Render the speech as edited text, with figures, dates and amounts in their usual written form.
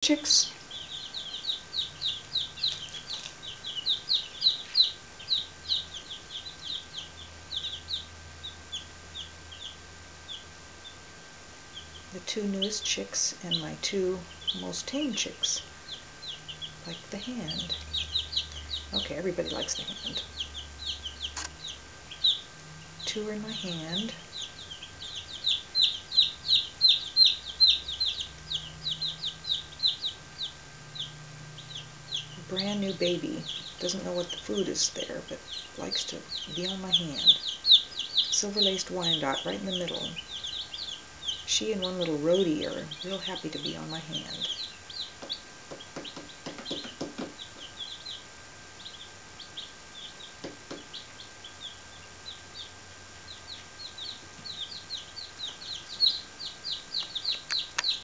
chicks. The two newest chicks and my two most tame chicks like the hand. Okay, everybody likes the hand. Two are in my hand. A brand new baby. Doesn't know what the food is there, but likes to be on my hand. Silver-laced Wyandotte right in the middle. She and one little roadie are real happy to be on my hand.